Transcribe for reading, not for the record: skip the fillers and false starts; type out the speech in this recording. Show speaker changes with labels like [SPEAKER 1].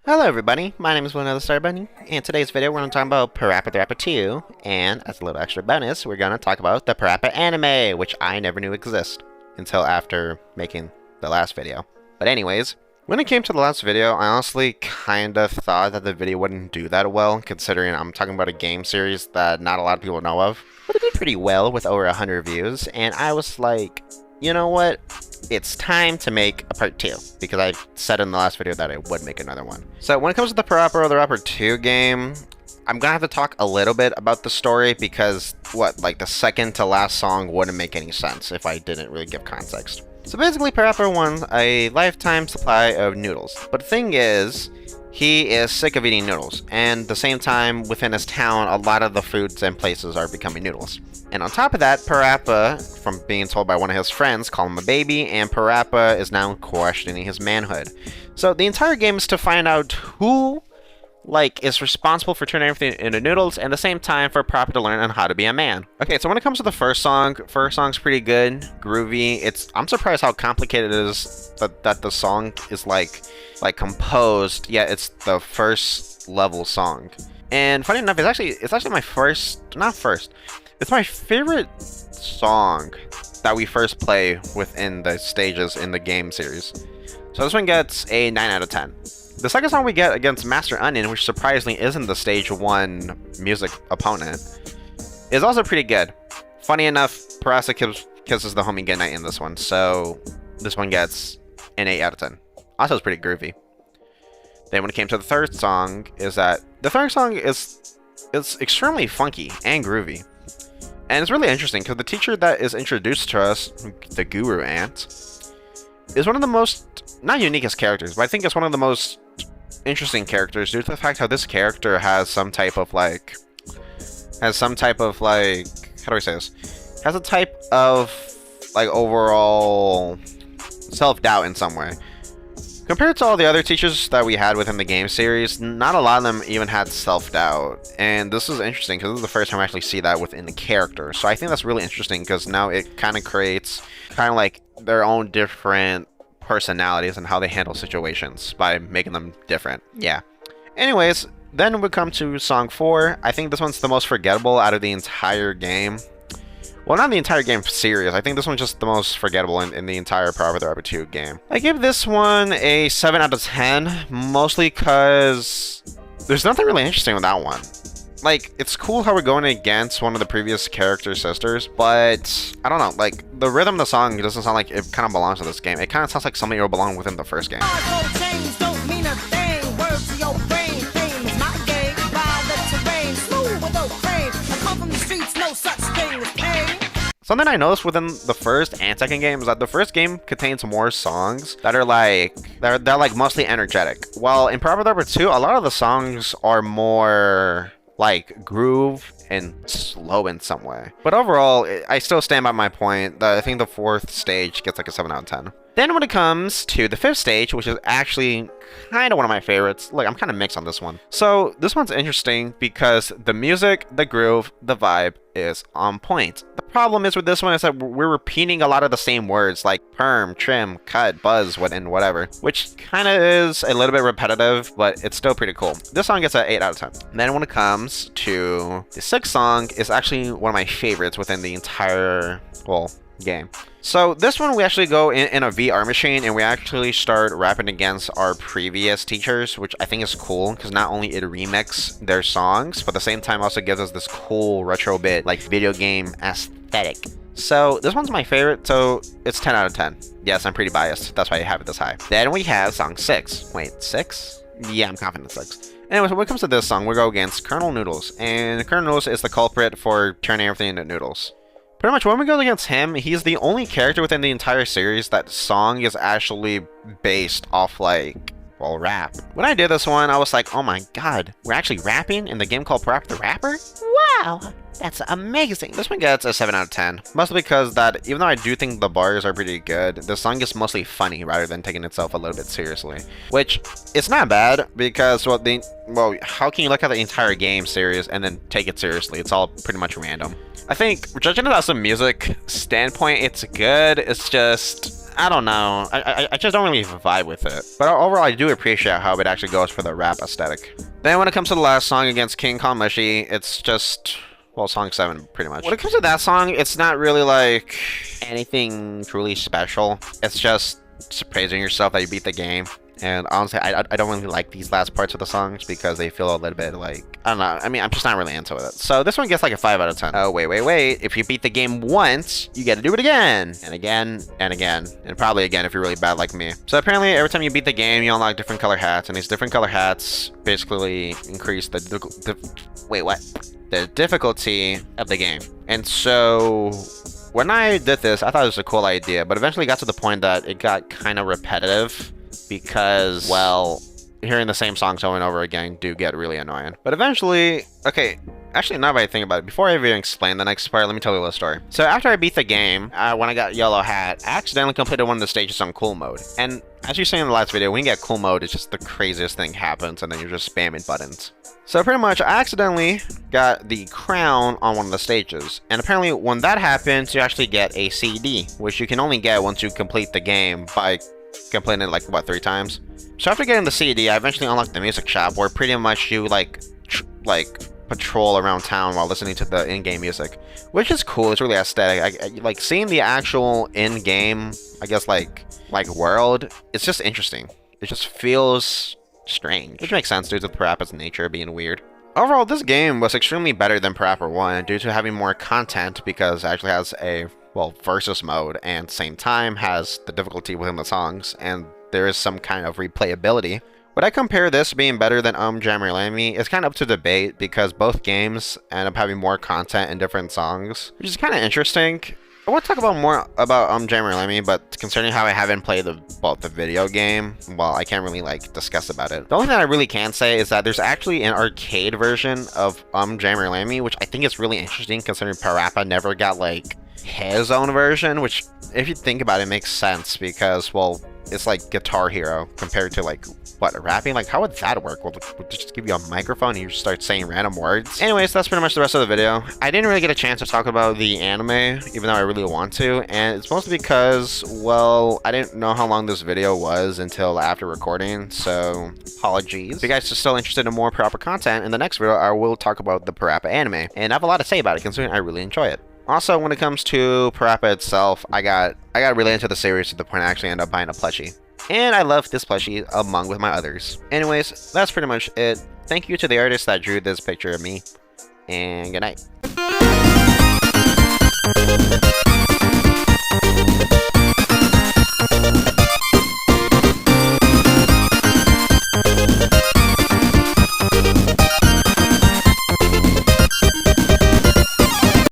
[SPEAKER 1] Hello everybody, my name is Another Star Bunny. In today's video we're going to talk about ParappaTheRapper 2, and as a little extra bonus, we're going to talk about the Parappa anime, which I never knew existed until after making the last video. But anyways, when it came to the last video, I honestly kind of thought that the video wouldn't do that well, considering I'm talking about a game series that not a lot of people know of. But it did pretty well with over 100 views, and I was like, you know what? It's time to make a part 2, because I said in the last video that I would make another one. So when it comes to the ParappaTheRapper 2 game, I'm gonna have to talk a little bit about the story because like the second to last song wouldn't make any sense if I didn't really give context. So basically Parappa won a lifetime supply of noodles. But the thing is, he is sick of eating noodles, and at the same time within his town a lot of the foods and places are becoming noodles. And on top of that, Parappa, from being told by one of his friends, called him a baby, and Parappa is now questioning his manhood. So the entire game is to find out who, is responsible for turning everything into noodles, and at the same time for Parappa to learn on how to be a man. Okay, so when it comes to the first song's pretty good, groovy. I'm surprised how complicated it is that the song is like composed, yet it's the first level song. And funny enough, it's actually my it's my favorite song that we first play within the stages in the game series. So this one gets a 9 out of 10. The second song we get against Master Onion, which surprisingly isn't the stage 1 music opponent, is also pretty good. Funny enough, Parappa kisses the homie goodnight in this one, so this one gets an 8 out of 10. Also, it's pretty groovy. Then when it came to the third song, is extremely funky and groovy. And it's really interesting because the teacher that is introduced to us, the Guru Ant, is one of the most, not uniquest characters, but I think it's one of the most interesting characters due to the fact how this character has some type of how do I say this? Has a type of overall self-doubt in some way. Compared to all the other teachers that we had within the game series, not a lot of them even had self-doubt. And this is interesting because this is the first time I actually see that within the character. So I think that's really interesting because now it kind of creates their own different personalities and how they handle situations by making them different. Yeah. Anyways, then we come to song 4. I think this one's the most forgettable out of the entire game. Well, not the entire game series. I think this one's just the most forgettable in the entire ParappaTheRapper 2 game. I give this one a 7 out of 10, mostly because there's nothing really interesting with that one. It's cool how we're going against one of the previous character's sisters, but I don't know, the rhythm of the song doesn't sound like it kind of belongs to this game. It kind of sounds like something that would belong within the first game. Something I noticed within the first and second game is that the first game contains more songs that are they're mostly energetic. While in ParappaTheRapper 2, a lot of the songs are more groove and slow in some way. But overall, I still stand by my point that I think the fourth stage gets a 7 out of 10. Then when it comes to the fifth stage, which is actually kind of one of my favorites, I'm kind of mixed on this one. So this one's interesting because the music, the groove, the vibe is on point. The problem is with this one is that we're repeating a lot of the same words like perm, trim, cut, buzz, and whatever, which kind of is a little bit repetitive, but it's still pretty cool. This song gets an 8 out of 10. And then when it comes to the sixth song, is actually one of my favorites within the entire, game. So this one we actually go in a VR machine and we actually start rapping against our previous teachers, which I think is cool because not only it remix their songs, but at the same time also gives us this cool retro bit video game aesthetic. So this one's my favorite, so it's 10 out of 10. Yes, I'm pretty biased. That's why I have it this high. Then we have song 6. Wait, 6? Yeah, I'm confident 6. Anyways, when it comes to this song, we go against Colonel Noodles, and Colonel Noodles is the culprit for turning everything into noodles. Pretty much when we go against him, he's the only character within the entire series that song is actually based off rap. When I did this one, I was like, oh my god, we're actually rapping in the game called ParappaTheRapper? Wow, that's amazing. This one gets a 7 out of 10, mostly because that even though I do think the bars are pretty good, the song is mostly funny rather than taking itself a little bit seriously. Which, it's not bad because, how can you look at the entire game series and then take it seriously? It's all pretty much random. I think, judging it as a music standpoint, it's good. It's just, I don't know. I just don't really vibe with it. But overall, I do appreciate how it actually goes for the rap aesthetic. Then when it comes to the last song against King Kong Mushy, it's just, well, song 7, pretty much. When it comes to that song, it's not really like anything truly special. It's just praising yourself that you beat the game. And honestly, I don't really like these last parts of the songs because they feel a little bit like, I don't know, I mean, I'm just not really into it. So this one gets like a 5 out of 10. Oh, wait. If you beat the game once, you get to do it again. And again, and again. And probably again if you're really bad like me. So apparently, every time you beat the game, you unlock different color hats. And these different color hats basically increase the difficulty of the game. And so when I did this, I thought it was a cool idea. But eventually got to the point that it got kind of repetitive. Because, well, hearing the same songs over and over again do get really annoying. But eventually, okay, actually now that I think about it, before I even explain the next part, let me tell you a little story. So after I beat the game, when I got Yellow Hat, I accidentally completed one of the stages on cool mode. And as you say in the last video, when you get cool mode, it's just the craziest thing happens and then you're just spamming buttons. So pretty much, I accidentally got the crown on one of the stages. And apparently, when that happens, you actually get a CD, which you can only get once you complete the game by completing it like, what, 3 times? So after getting the CD, I eventually unlocked the music shop, where pretty much you like patrol around town while listening to the in-game music, which is cool. It's really aesthetic. I like seeing the actual in-game, I guess like world. It's just interesting. It just feels strange, which makes sense due to Parappa's nature being weird. Overall, this game was extremely better than Parappa 1 due to having more content because it actually has a, well, versus mode and at the same time has the difficulty within the songs and there is some kind of replayability. Would I compare this being better than Jammer Lammy? It's kind of up to debate because both games end up having more content and different songs, which is kind of interesting. I want to talk more about Jammer Lammy, but concerning how I haven't played the video game, well, I can't really like discuss about it. The only thing I really can say is that there's actually an arcade version of Jammer Lammy, which I think is really interesting considering Parappa never got like his own version, which if you think about it makes sense because, well, it's like Guitar Hero compared to like, what, rapping? Like, how would that work? Well, would just give you a microphone and you just start saying random words? Anyways, that's pretty much the rest of the video. I didn't really get a chance to talk about the anime, even though I really want to, and it's mostly because, well, I didn't know how long this video was until after recording, so apologies. If you guys are still interested in more Parappa content, in the next video, I will talk about the Parappa anime, and I have a lot to say about it, considering I really enjoy it. Also, when it comes to Parappa itself, I got really into the series to the point I actually ended up buying a plushie. And I love this plushie among with my others. Anyways, that's pretty much it. Thank you to the artist that drew this picture of me. And good night.